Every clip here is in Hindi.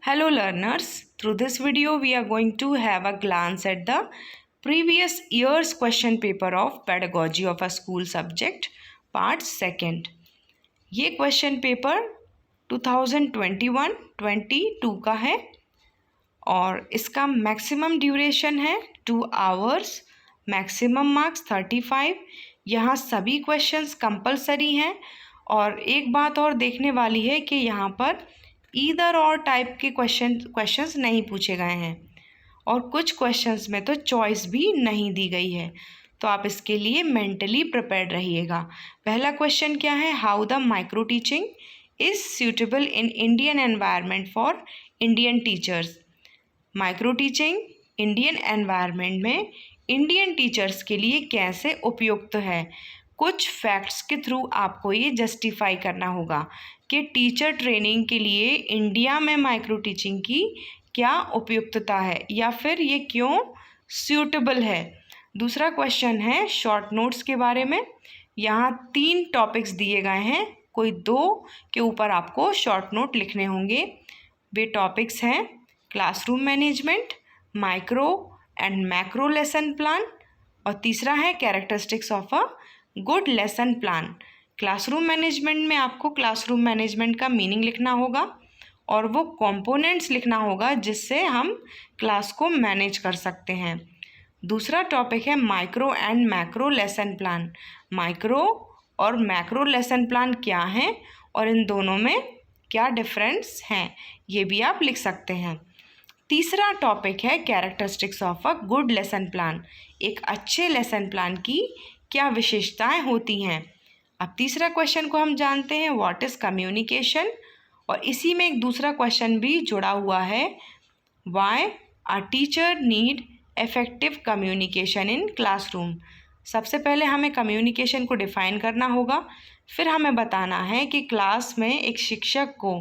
Hello learners, through this video we are going to have a glance at the previous year's question paper of Pedagogy of a School Subject Part 2. ये क्वेश्चन पेपर 2021-22 का है और इसका मैक्सिमम ड्यूरेशन है 2 आवर्स, मैक्सिमम मार्क्स 35। यहाँ सभी क्वेश्चंस कंपलसरी हैं और एक बात और देखने वाली है कि यहाँ पर ईदर और टाइप के क्वेश्चंस नहीं पूछे गए हैं और कुछ क्वेश्चंस में तो चॉइस भी नहीं दी गई है, तो आप इसके लिए मेंटली प्रिपेयर्ड रहिएगा। पहला क्वेश्चन क्या है? How the micro teaching is suitable in Indian environment for Indian teachers. Micro teaching Indian environment में इंडियन टीचर्स के लिए कैसे उपयुक्त है? कुछ फैक्ट्स के थ्रू आपको ये जस्टिफाई करना होगा कि टीचर ट्रेनिंग के लिए इंडिया में माइक्रो टीचिंग की क्या उपयुक्तता है या फिर ये क्यों सूटेबल है। दूसरा क्वेश्चन है शॉर्ट नोट्स के बारे में। यहाँ 3 टॉपिक्स दिए गए हैं, कोई 2 के ऊपर आपको शॉर्ट नोट लिखने होंगे। वे टॉपिक्स हैं classroom management, micro and macro lesson plan और तीसरा है characteristics of a good lesson plan. Classroom management में आपको क्लासरूम मैनेजमेंट का मीनिंग लिखना होगा और वो कंपोनेंट्स लिखना होगा जिससे हम क्लास को मैनेज कर सकते हैं। दूसरा टॉपिक है micro and macro lesson plan. Micro और मैक्रो लेसन प्लान क्या हैं और इन दोनों में क्या डिफरेंस हैं, ये भी आप लिख सकते हैं। तीसरा टॉपिक है characteristics of a good lesson plan. एक अच्छे लेसन प्लान की क्या विशेषताएं होती हैं। अब तीसरा क्वेश्चन को हम जानते हैं व्हाट इज़ कम्युनिकेशन, और इसी में एक दूसरा क्वेश्चन भी जुड़ा हुआ है why a teacher need effective communication in classroom. सबसे पहले हमें कम्युनिकेशन को डिफ़ाइन करना होगा, फिर हमें बताना है कि क्लास में एक शिक्षक को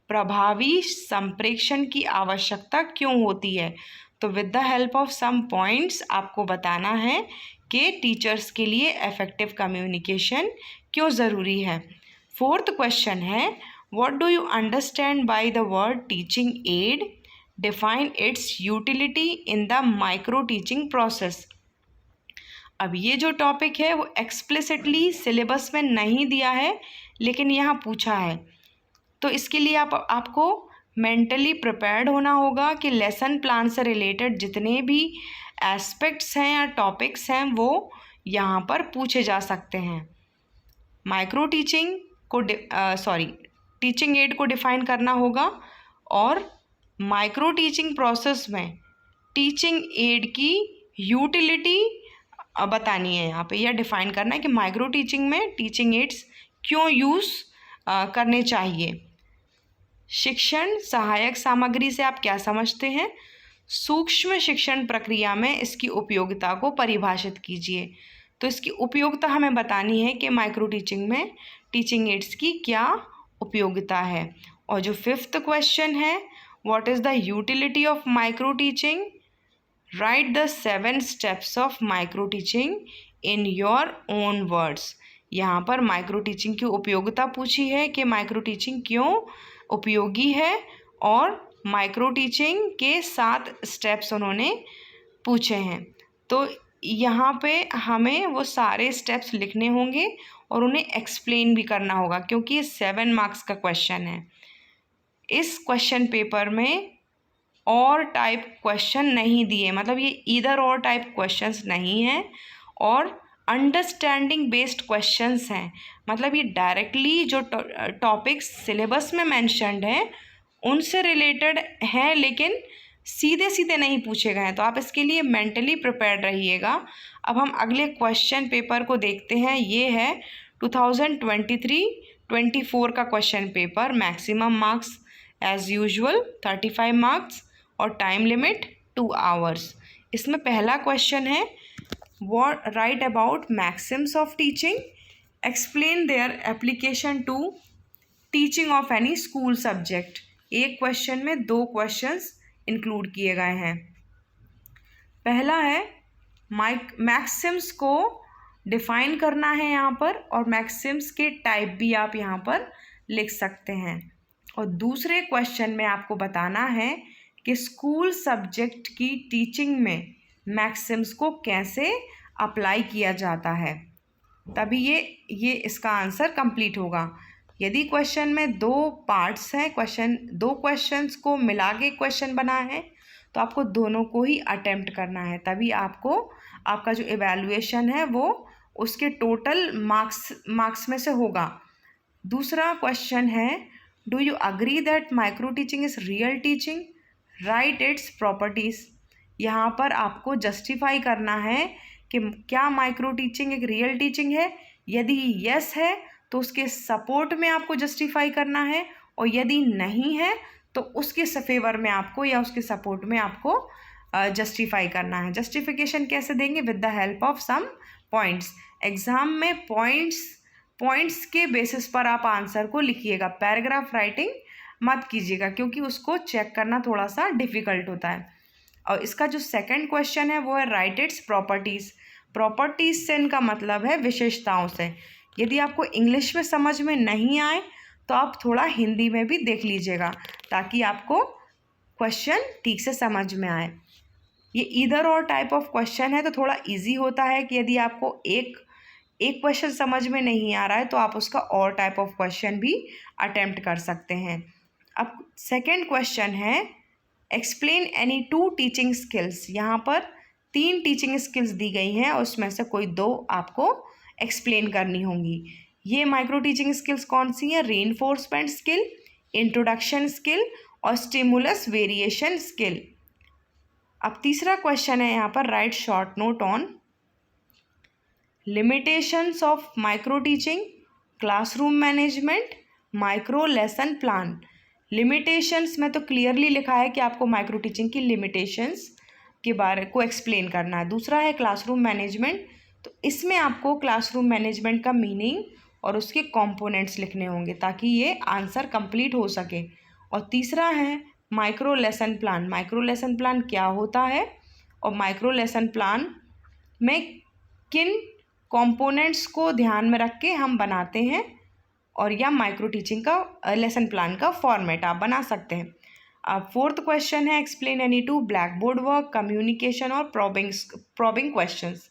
प्रभावी संप्रेषण की आवश्यकता क्यों होती है। तो with the help of some points आपको बताना है कि टीचर्स के लिए इफेक्टिव कम्युनिकेशन क्यों ज़रूरी है। फोर्थ क्वेश्चन है what do you understand by the word teaching add, define it's utility in the micro teaching process. अब ये जो टॉपिक है वो एक्सप्लिसिटली सिलेबस में नहीं दिया है लेकिन यहाँ पूछा है, तो इसके लिए आपको मेंटली प्रिपेयर्ड होना होगा कि लेसन प्लान से रिलेटेड जितने भी एस्पेक्ट्स हैं या टॉपिक्स हैं वो यहाँ पर पूछे जा सकते हैं। माइक्रो टीचिंग को टीचिंग एड को डिफ़ाइन करना होगा और माइक्रो टीचिंग प्रोसेस में टीचिंग एड की यूटिलिटी बतानी है यहाँ पे, यह डिफ़ाइन करना है कि माइक्रो टीचिंग में टीचिंग एड्स क्यों यूज़ करने चाहिए। शिक्षण सहायक सामग्री से आप क्या समझते हैं? सूक्ष्म शिक्षण प्रक्रिया में इसकी उपयोगिता को परिभाषित कीजिए। तो इसकी उपयोगिता हमें बतानी है कि माइक्रो टीचिंग में टीचिंग एड्स की क्या उपयोगिता है। और जो 5th क्वेश्चन है what is the utility of micro teaching, right the 7 steps of micro teaching in your own words. यहाँ पर माइक्रो टीचिंग की उपयोगिता पूछी है कि माइक्रो टीचिंग क्यों उपयोगी है और माइक्रो टीचिंग के 7 स्टेप्स उन्होंने पूछे हैं। तो यहाँ पे हमें वो सारे स्टेप्स लिखने होंगे और उन्हें एक्सप्लेन भी करना होगा क्योंकि ये 7 मार्क्स का क्वेश्चन है। इस क्वेश्चन पेपर में और टाइप क्वेश्चन नहीं दिए, मतलब ये ईदर और टाइप क्वेश्चंस नहीं हैं और अंडरस्टैंडिंग बेस्ड क्वेश्चंस हैं। मतलब ये डायरेक्टली जो टॉपिक्स सिलेबस में मेंशन्ड हैं उनसे रिलेटेड हैं लेकिन सीधे सीधे नहीं पूछे गए हैं, तो आप इसके लिए मेंटली प्रिपेयर्ड रहिएगा। अब हम अगले क्वेश्चन पेपर को देखते हैं। ये है 2023-24 का question paper. Maximum marks as usual 35 marks और टाइम लिमिट 2 आवर्स। इसमें पहला क्वेश्चन है what write about maxims of teaching, explain their application to teaching of any school subject। एक क्वेश्चन में 2 क्वेश्चंस इंक्लूड किए गए हैं। पहला है मैक्सिम्स को डिफ़ाइन करना है यहाँ पर और मैक्सिम्स के टाइप भी आप यहाँ पर लिख सकते हैं। और दूसरे क्वेश्चन में आपको बताना है कि स्कूल सब्जेक्ट की टीचिंग में मैक्सिम्स को कैसे अप्लाई किया जाता है, तभी ये इसका आंसर कंप्लीट होगा। यदि क्वेश्चन में दो पार्ट्स हैं, दो क्वेश्चंस को मिला के क्वेश्चन बना है, तो आपको दोनों को ही अटेम्प्ट करना है, तभी आपको आपका जो इवैल्यूएशन है वो उसके टोटल मार्क्स में से होगा। दूसरा क्वेश्चन है, do you agree that micro teaching is real teaching, right it's properties. यहाँ पर आपको जस्टिफाई करना है कि क्या माइक्रो टीचिंग एक रियल टीचिंग है। यदि यस है तो उसके सपोर्ट में आपको जस्टिफाई करना है, और यदि नहीं है तो उसके फेवर में आपको या उसके सपोर्ट में आपको जस्टिफाई करना है। जस्टिफिकेशन कैसे देंगे? With the help of some points. Exam में पॉइंट्स के बेसिस पर आप आंसर को लिखिएगा, पैराग्राफ राइटिंग मत कीजिएगा, क्योंकि उसको चेक करना थोड़ा सा डिफ़िकल्ट होता है। और इसका जो सेकंड क्वेश्चन है वो है राइट इट्स प्रॉपर्टीज़। प्रॉपर्टीज़ से इनका मतलब है विशेषताओं से। यदि आपको इंग्लिश में समझ में नहीं आए तो आप थोड़ा हिंदी में भी देख लीजिएगा, ताकि आपको क्वेश्चन ठीक से समझ में आए। ये ईदर और टाइप ऑफ क्वेश्चन है, तो थोड़ा इजी होता है कि यदि आपको एक क्वेश्चन समझ में नहीं आ रहा है तो आप उसका और टाइप ऑफ क्वेश्चन भी अटेम्प्ट कर सकते हैं। अब सेकंड क्वेश्चन है explain any two teaching skills. यहाँ पर 3 टीचिंग स्किल्स दी गई हैं और उसमें से कोई 2 आपको एक्सप्लेन करनी होंगी। ये माइक्रो टीचिंग स्किल्स कौन सी हैं? रीइंफोर्समेंट स्किल, इंट्रोडक्शन स्किल और स्टिमुलस वेरिएशन स्किल। अब तीसरा क्वेश्चन है यहाँ पर right short note on limitations of micro teaching, classroom management, micro lesson plan. Limitations में तो क्लियरली लिखा है कि आपको माइक्रो टीचिंग की लिमिटेशंस के बारे को एक्सप्लेन करना है। दूसरा है क्लासरूम मैनेजमेंट, तो इसमें आपको क्लासरूम मैनेजमेंट का मीनिंग और उसके कंपोनेंट्स लिखने होंगे ताकि ये आंसर कंप्लीट हो सके। और तीसरा है micro lesson plan. Micro lesson plan क्या होता है और माइक्रो लेसन प्लान में किन कंपोनेंट्स को ध्यान में रख के हम बनाते हैं, और या माइक्रो टीचिंग का लेसन प्लान का फॉर्मेट आप बना सकते हैं। अब फोर्थ क्वेश्चन है explain any two black board work, communication और प्रॉबिंग क्वेश्चंस।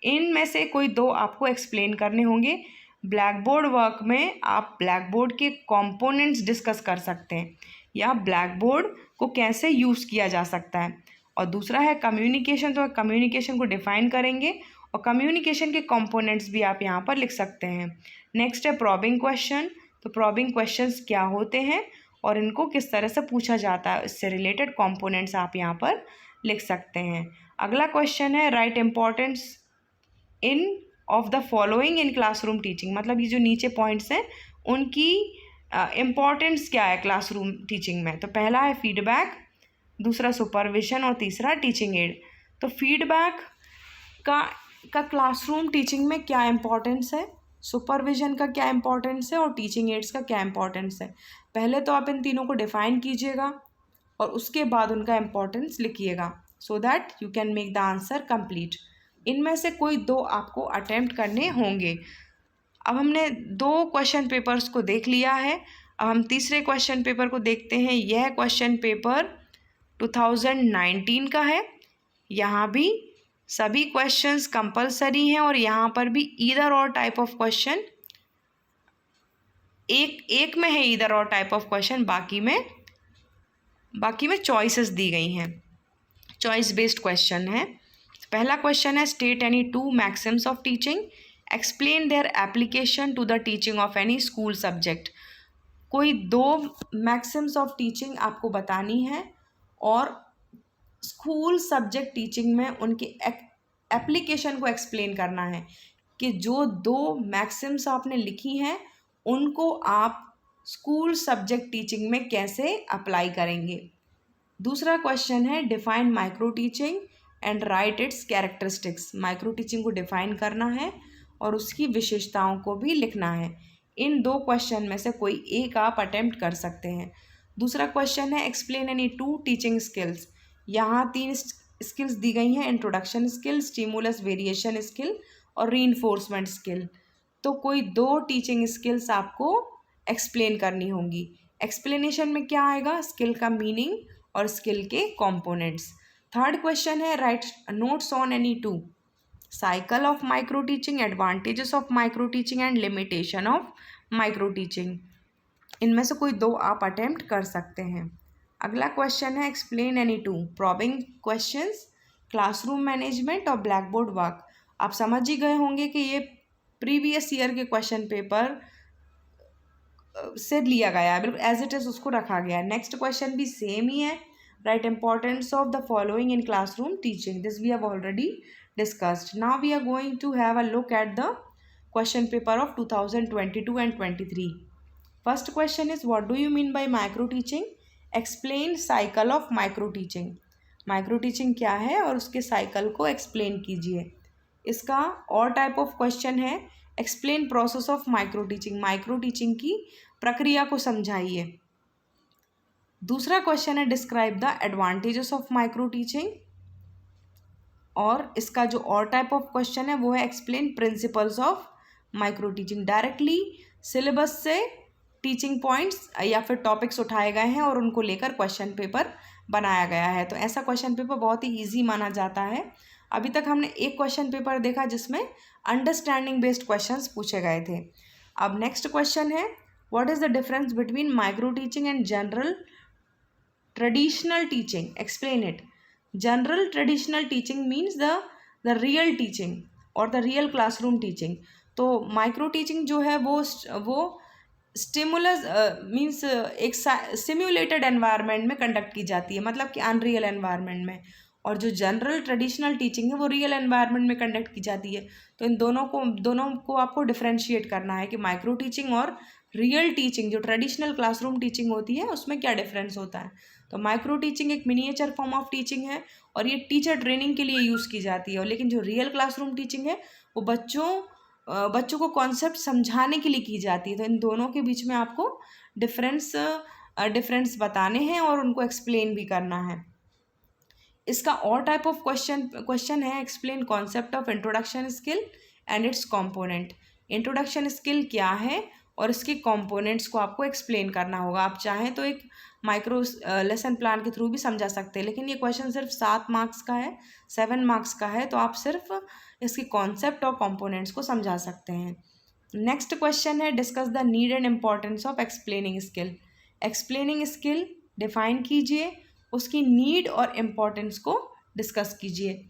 इनमें से कोई 2 आपको एक्सप्लेन करने होंगे। ब्लैक बोर्ड वर्क में आप ब्लैक बोर्ड के कंपोनेंट्स डिस्कस कर सकते हैं या ब्लैक बोर्ड को कैसे यूज़ किया जा सकता है। और दूसरा है कम्युनिकेशन, तो कम्युनिकेशन को डिफाइन करेंगे और कम्युनिकेशन के कंपोनेंट्स भी आप यहाँ पर लिख सकते हैं। नेक्स्ट है प्रॉबिंग क्वेश्चन, तो प्रॉबिंग क्वेश्चंस क्या होते हैं और इनको किस तरह से पूछा जाता है, इससे रिलेटेड कंपोनेंट्स आप यहाँ पर लिख सकते हैं। अगला क्वेश्चन है right importance in of the following in classroom teaching. मतलब ये जो नीचे पॉइंट्स हैं उनकी इम्पॉर्टेंस क्या है क्लासरूम टीचिंग में। तो पहला है फीडबैक, दूसरा सुपरविजन और तीसरा टीचिंग एड। तो फीडबैक का क्लासरूम टीचिंग में क्या इम्पोर्टेंस है, सुपरविजन का क्या इम्पोर्टेंस है और टीचिंग एड्स का क्या इम्पोर्टेंस है। पहले तो आप इन तीनों को डिफाइन कीजिएगा और उसके बाद उनका इम्पोर्टेंस लिखिएगा, so that you can make the answer complete. इनमें से कोई 2 आपको अटेम्प्ट करने होंगे। अब हमने 2 क्वेश्चन पेपर्स को देख लिया है, अब हम तीसरे क्वेश्चन पेपर को देखते हैं। यह क्वेश्चन पेपर 2019 का है। यहाँ भी सभी क्वेश्चंस कंपलसरी हैं और यहाँ पर भी ईदर और टाइप ऑफ क्वेश्चन एक में है, ईदर और टाइप ऑफ क्वेश्चन, बाकी में चॉइसेस दी गई हैं, चॉइस बेस्ड क्वेश्चन है। पहला क्वेश्चन है state any 2 maxims of teaching, explain their application to the teaching of any school subject. कोई 2 मैक्सिम्स ऑफ टीचिंग आपको बतानी है और स्कूल सब्जेक्ट टीचिंग में उनके एप्लीकेशन को एक्सप्लेन करना है कि जो 2 मैक्सिम्स आपने लिखी हैं उनको आप स्कूल सब्जेक्ट टीचिंग में कैसे अप्लाई करेंगे। दूसरा क्वेश्चन है define micro teaching and right it's characteristics. Micro teaching को डिफाइन करना है और उसकी विशेषताओं को भी लिखना है। इन 2 क्वेश्चन में से कोई एक आप अटेम्प्ट कर सकते हैं। दूसरा क्वेश्चन है एक्सप्लेन एनी 2 टीचिंग स्किल्स। यहाँ 3 स्किल्स दी गई हैं, introduction skill, stimulus variation skill और रीइंफोर्समेंट स्किल। तो कोई 2 टीचिंग स्किल्स आपको एक्सप्लेन करनी होंगी। एक्सप्लेनेशन में क्या आएगा, स्किल का मीनिंग और स्किल के कंपोनेंट्स। थर्ड क्वेश्चन है right notes on any two, cycle of micro teaching, advantages of micro teaching and limitation of micro teaching. इनमें से कोई दो आप अटेम्प्ट कर सकते हैं। अगला क्वेश्चन है explain any two, probing questions, classroom management और ब्लैक बोर्ड वर्क। आप समझ ही गए होंगे कि ये प्रीवियस ईयर के क्वेश्चन पेपर से लिया गया है, बिल्कुल एज इट इज़ उसको रखा गया है। नेक्स्ट क्वेश्चन भी सेम ही है, write importance of the following in classroom teaching, this we have already discussed. Now we are going to have a look at the question paper of 2022 and 23. First question is what do you mean by micro teaching, explain cycle of micro teaching. Micro teaching क्या है और उसके साइकिल को एक्सप्लेन कीजिए। इसका और टाइप ऑफ क्वेश्चन है explain process of micro teaching, micro teaching की प्रक्रिया को समझाइए। दूसरा क्वेश्चन है describe the advantages of micro teaching, और इसका जो और टाइप ऑफ क्वेश्चन है वो है explain principles of micro teaching. Directly syllabus से टीचिंग पॉइंट्स या फिर टॉपिक्स उठाए गए हैं और उनको लेकर क्वेश्चन पेपर बनाया गया है, तो ऐसा क्वेश्चन पेपर बहुत ही ईजी माना जाता है। अभी तक हमने एक क्वेश्चन पेपर देखा जिसमें अंडरस्टैंडिंग बेस्ड क्वेश्चंस पूछे गए थे। अब नेक्स्ट क्वेश्चन है what is the difference between micro teaching and general traditional teaching, explain it. General traditional teaching means the real teaching और द रियल क्लासरूम टीचिंग। तो माइक्रो टीचिंग जो है वो स्टिमुलस मीन्स एक सिम्युलेटेड एनवायरनमेंट में कंडक्ट की जाती है, मतलब कि अनरियल एनवायरनमेंट में, और जो जनरल ट्रेडिशनल टीचिंग है वो रियल एनवायरनमेंट में कंडक्ट की जाती है। तो इन दोनों को आपको डिफरेंशिएट करना है कि माइक्रो टीचिंग और रियल टीचिंग जो ट्रेडिशनल क्लासरूम टीचिंग होती है उसमें क्या डिफरेंस होता है। तो माइक्रो टीचिंग एक मिनिएचर फॉर्म ऑफ टीचिंग है और ये टीचर ट्रेनिंग के लिए यूज़ की जाती है, लेकिन जो रियल क्लासरूम टीचिंग है वो बच्चों को कॉन्सेप्ट समझाने के लिए की जाती है। तो इन दोनों के बीच में आपको डिफरेंस बताने हैं और उनको एक्सप्लेन भी करना है। इसका और टाइप ऑफ क्वेश्चन है explain concept of introduction skill and it's component. Introduction skill क्या है और इसके कंपोनेंट्स को आपको एक्सप्लेन करना होगा। आप चाहें तो एक माइक्रो लेसन प्लान के थ्रू भी समझा सकते हैं, लेकिन ये क्वेश्चन सिर्फ 7 मार्क्स का है, 7 मार्क्स का है, तो आप सिर्फ इसके कॉन्सेप्ट और कंपोनेंट्स को समझा सकते हैं। नेक्स्ट क्वेश्चन है discuss the need and importance of explaining skill. Explaining skill define कीजिए, उसकी नीड और इम्पॉर्टेंस को डिस्कस कीजिए।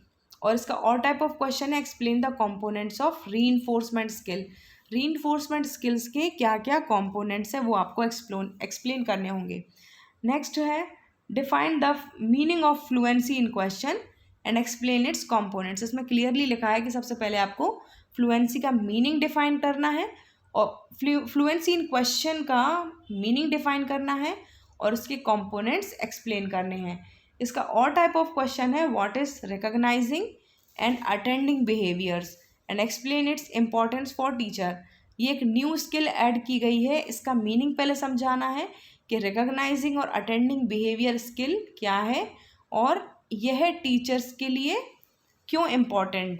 और इसका और टाइप ऑफ क्वेश्चन है explain the components of reinforcement skill. Reinforcement skills के क्या क्या कंपोनेंट्स हैं वो आपको एक्सप्लेन करने होंगे। नेक्स्ट है define the meaning of fluency in question and explain it's components. इसमें क्लियरली लिखा है कि सबसे पहले आपको फ्लुएंसी का मीनिंग डिफाइन करना है और फ्लुएंसी इन क्वेश्चन का मीनिंग डिफाइन करना है और उसके कंपोनेंट्स एक्सप्लेन करने हैं। इसका और टाइप ऑफ क्वेश्चन है what is recognising and attending behaviours and explain it's importance for teacher. ये एक न्यू स्किल ऐड की गई है, इसका मीनिंग पहले समझाना है कि रिकॉग्नाइजिंग और अटेंडिंग बिहेवियर स्किल क्या है और यह टीचर्स के लिए क्यों इम्पॉर्टेंट है।